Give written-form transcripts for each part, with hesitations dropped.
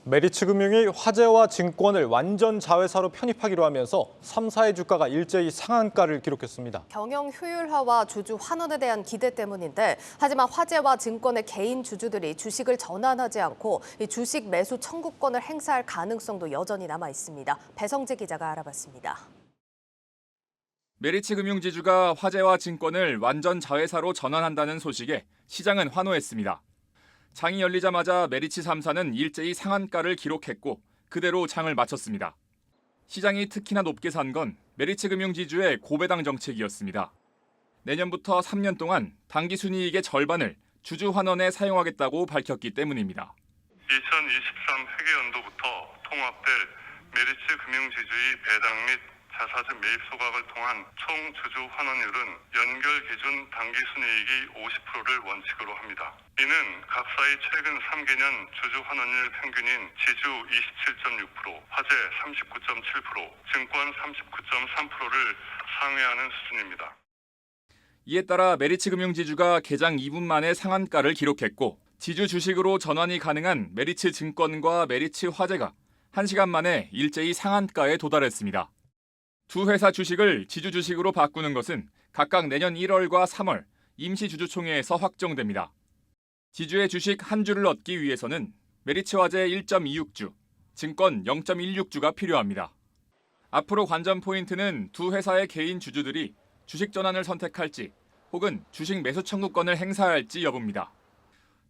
메리츠금융이 화재와 증권을 완전 자회사로 편입하기로 하면서 3사의 주가가 일제히 상한가를 기록했습니다. 경영 효율화와 주주 환원에 대한 기대 때문인데, 하지만 화재와 증권의 개인 주주들이 주식을 전환하지 않고 이 주식 매수 청구권을 행사할 가능성도 여전히 남아 있습니다. 배성재 기자가 알아봤습니다. 메리츠금융지주가 화재와 증권을 완전 자회사로 전환한다는 소식에 시장은 환호했습니다. 장이 열리자마자 메리츠 3사는 일제히 상한가를 기록했고 그대로 장을 마쳤습니다. 시장이 특히나 높게 산 건 메리츠금융지주의 고배당 정책이었습니다. 내년부터 3년 동안 당기순이익의 절반을 주주 환원에 사용하겠다고 밝혔기 때문입니다. 2023 회계연도부터 통합될 메리츠금융지주의 배당 및 자사주 매입 소각을 통한 총 주주 환원율은 연결 기준 당기순이익이 50%를 원칙으로 합니다. 이는 각사의 최근 3개년 주주 환원율 평균인 지주 27.6%, 화재 39.7%, 증권 39.3%를 상회하는 수준입니다. 이에 따라 메리츠금융지주가 개장 2분 만에 상한가를 기록했고 지주 주식으로 전환이 가능한 메리츠 증권과 메리츠 화재가 1시간 만에 일제히 상한가에 도달했습니다. 두 회사 주식을 지주 주식으로 바꾸는 것은 각각 내년 1월과 3월 임시주주총회에서 확정됩니다. 지주의 주식 한 주를 얻기 위해서는 메리츠 화재 1.26주, 증권 0.16주가 필요합니다. 앞으로 관전 포인트는 두 회사의 개인 주주들이 주식 전환을 선택할지 혹은 주식 매수 청구권을 행사할지 여부입니다.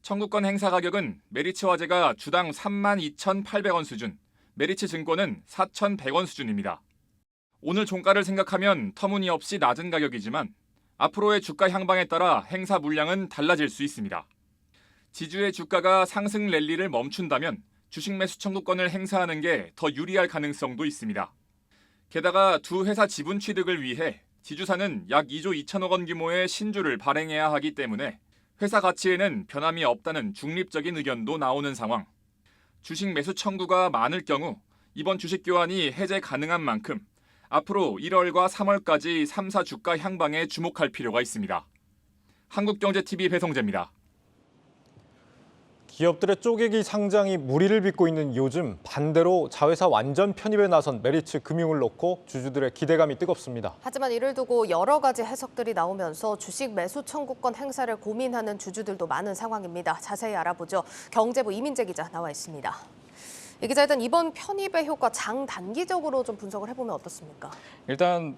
청구권 행사 가격은 메리츠 화재가 주당 32,800원 수준, 메리츠 증권은 4,100원 수준입니다. 오늘 종가를 생각하면 터무니없이 낮은 가격이지만 앞으로의 주가 향방에 따라 행사 물량은 달라질 수 있습니다. 지주의 주가가 상승 랠리를 멈춘다면 주식 매수 청구권을 행사하는 게 더 유리할 가능성도 있습니다. 게다가 두 회사 지분 취득을 위해 지주사는 약 2조 2천억 원 규모의 신주를 발행해야 하기 때문에 회사 가치에는 변함이 없다는 중립적인 의견도 나오는 상황. 주식 매수 청구가 많을 경우 이번 주식 교환이 해제 가능한 만큼 앞으로 1월과 3월까지 3사 주가 향방에 주목할 필요가 있습니다. 한국경제TV 배성재입니다. 기업들의 쪼개기 상장이 무리를 빚고 있는 요즘 반대로 자회사 완전 편입에 나선 메리츠금융을 놓고 주주들의 기대감이 뜨겁습니다. 하지만 이를 두고 여러 가지 해석들이 나오면서 주식 매수 청구권 행사를 고민하는 주주들도 많은 상황입니다. 자세히 알아보죠. 경제부 이민재 기자 나와 있습니다. 이 기자, 일단 이번 편입의 효과 장단기적으로 좀 분석을 해보면 어떻습니까? 일단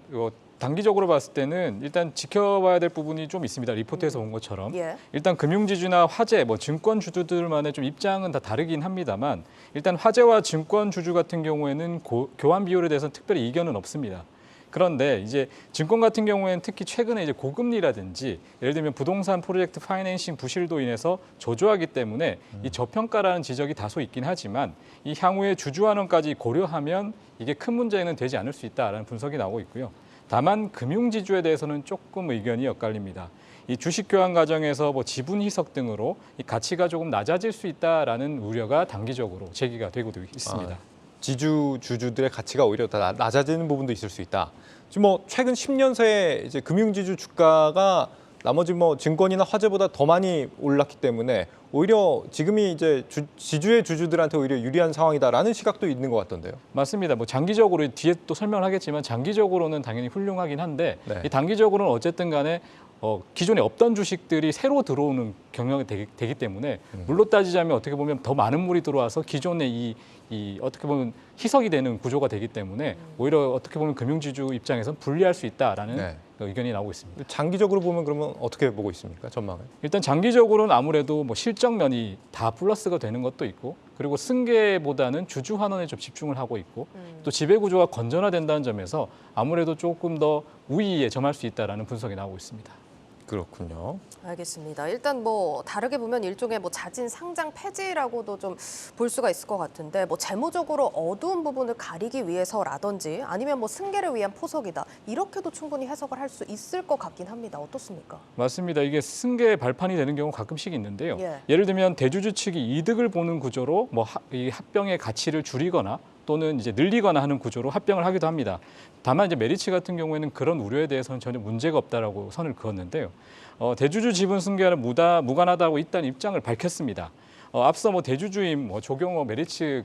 단기적으로 봤을 때는 일단 지켜봐야 될 부분이 좀 있습니다. 리포트에서 본 것처럼. 일단 금융지주나 화재, 증권 주주들만의 좀 입장은 다 다르긴 합니다만 일단 화재와 증권 주주 같은 경우에는 교환 비율에 대해서는 특별히 이견은 없습니다. 그런데 이제 증권 같은 경우에는 특히 최근에 이제 고금리라든지 예를 들면 부동산 프로젝트 파이낸싱 부실도 인해서 저조하기 때문에 이 저평가라는 지적이 다소 있긴 하지만 이 향후에 주주 환원까지 고려하면 이게 큰 문제는 되지 않을 수 있다라는 분석이 나오고 있고요. 다만 금융지주에 대해서는 조금 의견이 엇갈립니다. 이 주식 교환 과정에서 지분 희석 등으로 이 가치가 조금 낮아질 수 있다라는 우려가 단기적으로 제기가 되고 있습니다. 지주 주주들의 가치가 오히려 더 낮아지는 부분도 있을 수 있다. 지금 최근 10년 새에 이제 금융지주 주가가 나머지 증권이나 화재보다 더 많이 올랐기 때문에 오히려 지금이 이제 지주의 주주들한테 오히려 유리한 상황이다라는 시각도 있는 것 같던데요. 맞습니다. 장기적으로 뒤에 또 설명을 하겠지만 장기적으로는 당연히 훌륭하긴 한데 이 단기적으로는 어쨌든 간에 기존에 없던 주식들이 새로 들어오는 경향이 되기 때문에 물로 따지자면 어떻게 보면 더 많은 물이 들어와서 기존의 이 어떻게 보면 희석이 되는 구조가 되기 때문에 오히려 어떻게 보면 금융지주 입장에서는 불리할 수 있다라는 의견이 나오고 있습니다. 장기적으로 보면 그러면 어떻게 보고 있습니까? 전망을? 일단 장기적으로는 아무래도 실적면이 다 플러스가 되는 것도 있고 그리고 승계보다는 주주 환원에 좀 집중을 하고 있고 또 지배 구조가 건전화된다는 점에서 아무래도 조금 더 우위에 점할 수 있다라는 분석이 나오고 있습니다. 그렇군요. 알겠습니다. 일단 다르게 보면 일종의 자진 상장 폐지라고도 좀 볼 수가 있을 것 같은데 재무적으로 어두운 부분을 가리기 위해서라든지 아니면 승계를 위한 포석이다. 이렇게도 충분히 해석을 할 수 있을 것 같긴 합니다. 어떻습니까? 맞습니다. 이게 승계 발판이 되는 경우 가끔씩 있는데요. 예를 들면 대주주 측이 이득을 보는 구조로 이 합병의 가치를 줄이거나 또는 이제 늘리거나 하는 구조로 합병을 하기도 합니다. 다만 이제 메리츠 같은 경우에는 그런 우려에 대해서는 전혀 문제가 없다라고 선을 그었는데요. 대주주 지분 승계와는 무관하다고 일단 입장을 밝혔습니다. 앞서 대주주인 조경호 메리츠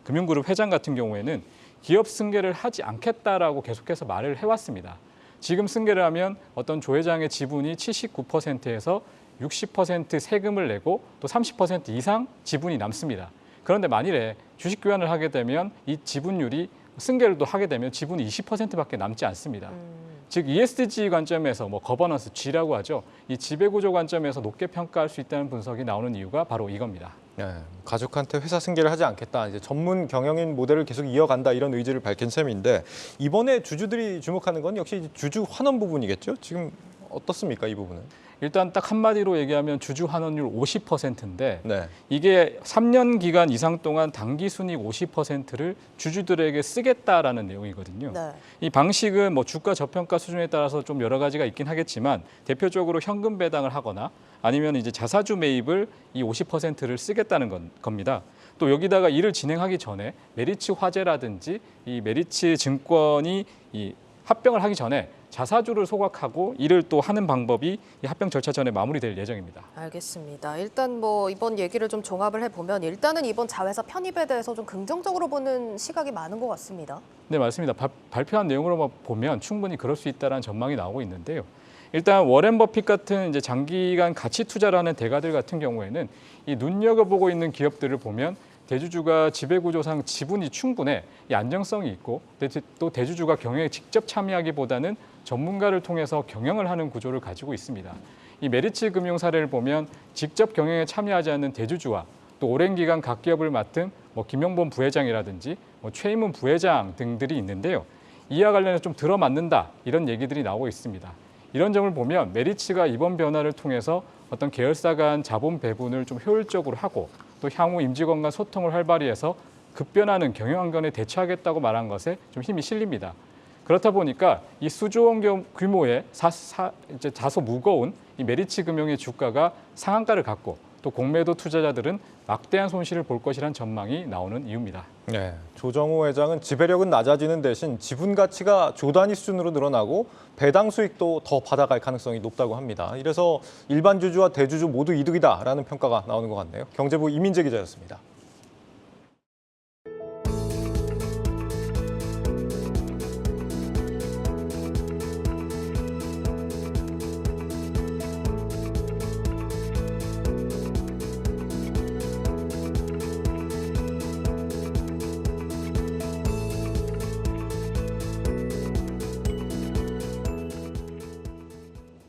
금융그룹 회장 같은 경우에는 기업 승계를 하지 않겠다라고 계속해서 말을 해왔습니다. 지금 승계를 하면 어떤 조 회장의 지분이 79%에서 60% 세금을 내고 또 30% 이상 지분이 남습니다. 그런데 만일에 주식 교환을 하게 되면 이 지분율이 승계를 또 하게 되면 지분이 20%밖에 남지 않습니다. 즉 ESG 관점에서 거버넌스 G라고 하죠. 이 지배구조 관점에서 높게 평가할 수 있다는 분석이 나오는 이유가 바로 이겁니다. 네, 가족한테 회사 승계를 하지 않겠다. 이제 전문 경영인 모델을 계속 이어간다 이런 의지를 밝힌 셈인데 이번에 주주들이 주목하는 건 역시 주주 환원 부분이겠죠. 지금 어떻습니까, 이 부분은? 일단 딱 한마디로 얘기하면 주주 환원율 50%인데 네. 이게 3년 기간 이상 동안 당기 순이익 50%를 주주들에게 쓰겠다라는 내용이거든요. 네. 이 방식은 주가 저평가 수준에 따라서 좀 여러 가지가 있긴 하겠지만 대표적으로 현금 배당을 하거나 아니면 이제 자사주 매입을 이 50%를 쓰겠다는 겁니다. 또 여기다가 이를 진행하기 전에 메리츠 화재라든지 이 메리츠 증권이 이 합병을 하기 전에 자사주를 소각하고 이를 또 하는 방법이 이 합병 절차 전에 마무리될 예정입니다. 알겠습니다. 일단 이번 얘기를 좀 종합을 해보면 일단은 이번 자회사 편입에 대해서 좀 긍정적으로 보는 시각이 많은 것 같습니다. 네, 맞습니다. 발표한 내용으로 보면 충분히 그럴 수 있다는 전망이 나오고 있는데요. 일단 워렌 버핏 같은 이제 장기간 가치 투자라는 대가들 같은 경우에는 이 눈여겨보고 있는 기업들을 보면 대주주가 지배구조상 지분이 충분해 이 안정성이 있고 또 대주주가 경영에 직접 참여하기보다는 전문가를 통해서 경영을 하는 구조를 가지고 있습니다. 이 메리츠 금융 사례를 보면 직접 경영에 참여하지 않는 대주주와 또 오랜 기간 각 기업을 맡은 김영범 부회장이라든지 최임은 부회장 등들이 있는데요. 이와 관련해서 좀 들어맞는다 이런 얘기들이 나오고 있습니다. 이런 점을 보면 메리츠가 이번 변화를 통해서 어떤 계열사 간 자본 배분을 좀 효율적으로 하고 또 향후 임직원 간 소통을 활발히 해서 급변하는 경영 환경에 대처하겠다고 말한 것에 좀 힘이 실립니다. 그렇다 보니까 이 수조 원 규모의 이제 다소 무거운 이 메리츠 금융의 주가가 상한가를 갖고 또 공매도 투자자들은 막대한 손실을 볼 것이란 전망이 나오는 이유입니다. 네, 조정호 회장은 지배력은 낮아지는 대신 지분 가치가 조 단위 수준으로 늘어나고 배당 수익도 더 받아갈 가능성이 높다고 합니다. 이래서 일반 주주와 대주주 모두 이득이다라는 평가가 나오는 것 같네요. 경제부 이민재 기자였습니다.